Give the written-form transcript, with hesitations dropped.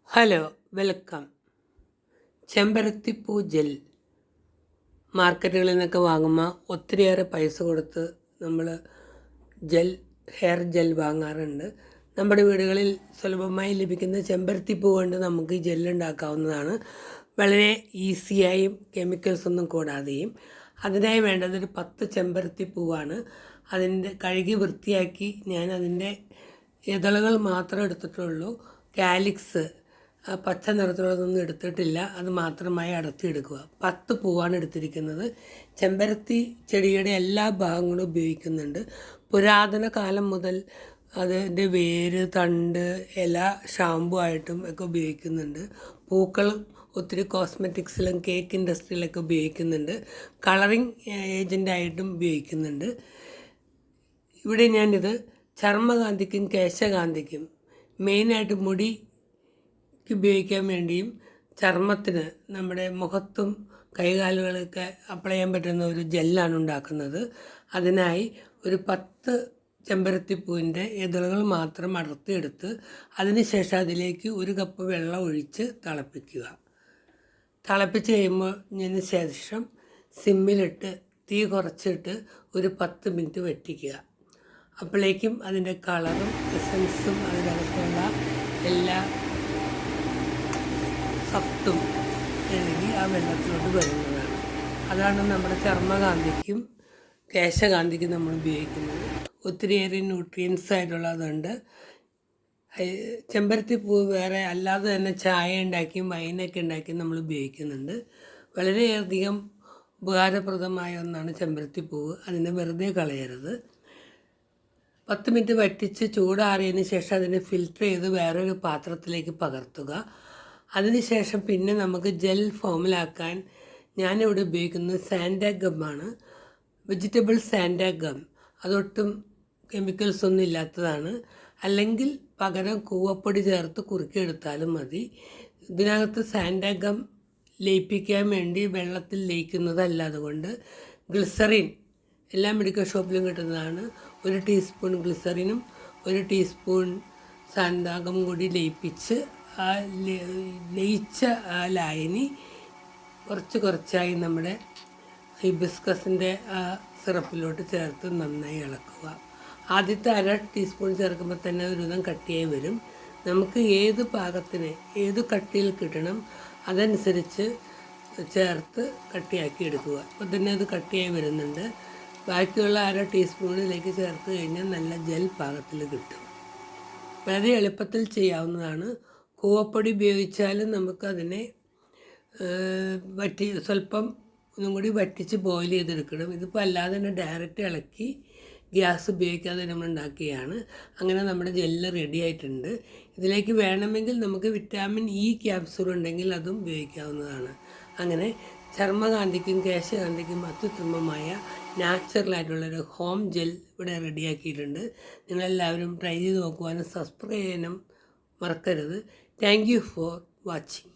Hello, welcome. Chembarathipoo gel മാർക്കറ്റുകളിൽ നിന്നൊക്കെ വാങ്ങുമ്പോൾ ഒത്തിരിയേറെ പൈസ കൊടുത്ത് നമ്മൾ ഹെയർ ജെൽ വാങ്ങാറുണ്ട്. നമ്മുടെ വീടുകളിൽ സുലഭമായി ലഭിക്കുന്ന ചെമ്പരത്തിപ്പൂ കൊണ്ട് നമുക്ക് ഈ ജെല്ലുണ്ടാക്കാവുന്നതാണ്. വളരെ ഈസിയായും കെമിക്കൽസ് ഒന്നും കൂടാതെയും. അതിനായി വേണ്ടത് ഒരു 10 ചെമ്പരത്തിപ്പൂവാണ്. അതിൻ്റെ കഴുകി വൃത്തിയാക്കി ഞാൻ അതിൻ്റെ ഇതളുകൾ മാത്രമേ എടുത്തിട്ടുള്ളൂ. കാലിക്സ് പച്ച നിറത്തിലുള്ളതൊന്നും എടുത്തിട്ടില്ല. അത് മാത്രമായി അടർത്തിയെടുക്കുക. 10 പൂവാണ് എടുത്തിരിക്കുന്നത്. ചെമ്പരത്തി ചെടിയുടെ എല്ലാ ഭാഗങ്ങളും ഉപയോഗിക്കുന്നുണ്ട്. പുരാതന കാലം മുതൽ അതിൻ്റെ വേര്, തണ്ട്, ഇല ഷാമ്പു ആയിട്ടും ഒക്കെ ഉപയോഗിക്കുന്നുണ്ട്. പൂക്കളും ഒത്തിരി കോസ്മെറ്റിക്സിലും കേക്ക് ഇൻഡസ്ട്രിയിലൊക്കെ ഉപയോഗിക്കുന്നുണ്ട്. കളറിങ് ഏജൻ്റായിട്ടും ഉപയോഗിക്കുന്നുണ്ട്. ഇവിടെ ഞാനിത് ചർമ്മകാന്തിക്കും കേശകാന്തിക്കും മെയിനായിട്ട് മുടി ഉപയോഗിക്കാൻ വേണ്ടിയും ചർമ്മത്തിന് നമ്മുടെ മുഖത്തും കൈകാലുകളൊക്കെ അപ്ലൈ ചെയ്യാൻ പറ്റുന്ന ഒരു ജെല്ലാണ് ഉണ്ടാക്കുന്നത്. അതിനായി ഒരു 10 ചെമ്പരത്തിപ്പൂവിൻ്റെ ഇതളുകൾ മാത്രം അടർത്തിയെടുത്ത് അതിനുശേഷം അതിലേക്ക് 1 കപ്പ് വെള്ളം ഒഴിച്ച് തിളപ്പിക്കുക. തിളപ്പിച്ച് കഴിയുമ്പോൾ ശേഷം സിമ്മിലിട്ട് തീ കുറച്ചിട്ട് ഒരു 10 മിനിറ്റ് വറ്റിക്കുക. അപ്പോഴേക്കും അതിൻ്റെ കളറും എസൻസും അതിനകത്തുള്ള എല്ലാ സത്തും എഴുതി ആ വെള്ളത്തിലോട്ട് വരുന്നതാണ്. അതാണ് നമ്മുടെ ചർമ്മകാന്തിക്കും കേശകാന്തിക്കും നമ്മൾ ഉപയോഗിക്കുന്നത്. ഒത്തിരിയേറെ ന്യൂട്രിയൻസ് ആയിട്ടുള്ളതുണ്ട്. ചെമ്പരത്തിപ്പൂ വേറെ അല്ലാതെ തന്നെ ചായ ഉണ്ടാക്കിയും വൈനൊക്കെ ഉണ്ടാക്കിയും നമ്മൾ ഉപയോഗിക്കുന്നുണ്ട്. വളരെയധികം ഉപകാരപ്രദമായ ഒന്നാണ് ചെമ്പരത്തിപ്പൂവ്. അതിനെ വെറുതെ കളയരുത്. 10 മിനിറ്റ് വറ്റിച്ച് ചൂടാറിയതിന് ശേഷം അതിനെ ഫിൽറ്റർ ചെയ്ത് വേറൊരു പാത്രത്തിലേക്ക് പകർത്തുക. അതിനുശേഷം പിന്നെ നമുക്ക് ജെൽ ഫോമിലാക്കാൻ ഞാനിവിടെ ഉപയോഗിക്കുന്നത് സാൻഡാഗമാണ്. വെജിറ്റബിൾ സാൻഡാഗം. അതൊട്ടും കെമിക്കൽസ് ഒന്നും ഇല്ലാത്തതാണ്. അല്ലെങ്കിൽ പകരം കൂവപ്പൊടി ചേർത്ത് കുറുക്കിയെടുത്താലും മതി. ഇതിനകത്ത് സാൻഡാഗം ലയിപ്പിക്കാൻ വേണ്ടി വെള്ളത്തിൽ ലയിക്കുന്നതല്ല. അതുകൊണ്ട് ഗ്ലിസറിൻ എല്ലാ മെഡിക്കൽ ഷോപ്പിലും കിട്ടുന്നതാണ്. 1 ടീസ്പൂൺ ഗ്ലിസറിനും 1 ടീസ്പൂൺ സാൻഡാഗം കൂടി ലയിപ്പിച്ച് ആ ലയിച്ച ആ ലായനി കുറച്ചായി നമ്മുടെ ഹിബിസ്കസിൻ്റെ ആ സിറപ്പിലോട്ട് ചേർത്ത് നന്നായി ഇളക്കുക. ആദ്യത്തെ 1/2 ടീസ്പൂൺ ചേർക്കുമ്പോൾ തന്നെ ഒരുവിധം കട്ടിയായി വരും. നമുക്ക് ഏത് പാകത്തിന് ഏത് കട്ടിയിൽ കിട്ടണം അതനുസരിച്ച് ചേർത്ത് കട്ടിയാക്കി എടുക്കുക. അപ്പോൾ തന്നെ അത് കട്ടിയായി വരുന്നുണ്ട്. ബാക്കിയുള്ള 1/2 ടീസ്പൂണിലേക്ക് ചേർത്ത് കഴിഞ്ഞാൽ നല്ല ജെൽ പാകത്തിൽ കിട്ടും. വളരെ എളുപ്പത്തിൽ ചെയ്യാവുന്നതാണ്. കൂവപ്പൊടി ഉപയോഗിച്ചാലും നമുക്കതിനെ സ്വല്പം ഒന്നും കൂടി വറ്റിച്ച് ബോയിൽ ചെയ്തെടുക്കണം. ഇതിപ്പോൾ അല്ലാതെ തന്നെ ഡയറക്റ്റ് ഇളക്കി ഗ്യാസ് ഉപയോഗിക്കാതെ നമ്മൾ ഉണ്ടാക്കുകയാണ്. അങ്ങനെ നമ്മുടെ ജെല്ല് റെഡി ആയിട്ടുണ്ട്. ഇതിലേക്ക് വേണമെങ്കിൽ നമുക്ക് വിറ്റാമിൻ ഇ ക്യാപ്സൂൾ ഉണ്ടെങ്കിൽ അതും ഉപയോഗിക്കാവുന്നതാണ്. അങ്ങനെ ചർമ്മകാന്തിക്കും കേശകാന്തിക്കും അത്യുത്തമമായ നാച്ചുറലായിട്ടുള്ളൊരു ഹോം ജെൽ ഇവിടെ റെഡിയാക്കിയിട്ടുണ്ട്. നിങ്ങളെല്ലാവരും ട്രൈ ചെയ്ത് നോക്കുവാനും സബ്സ്ക്രൈബ് ചെയ്യാനും മറക്കരുത്. Thank you for watching.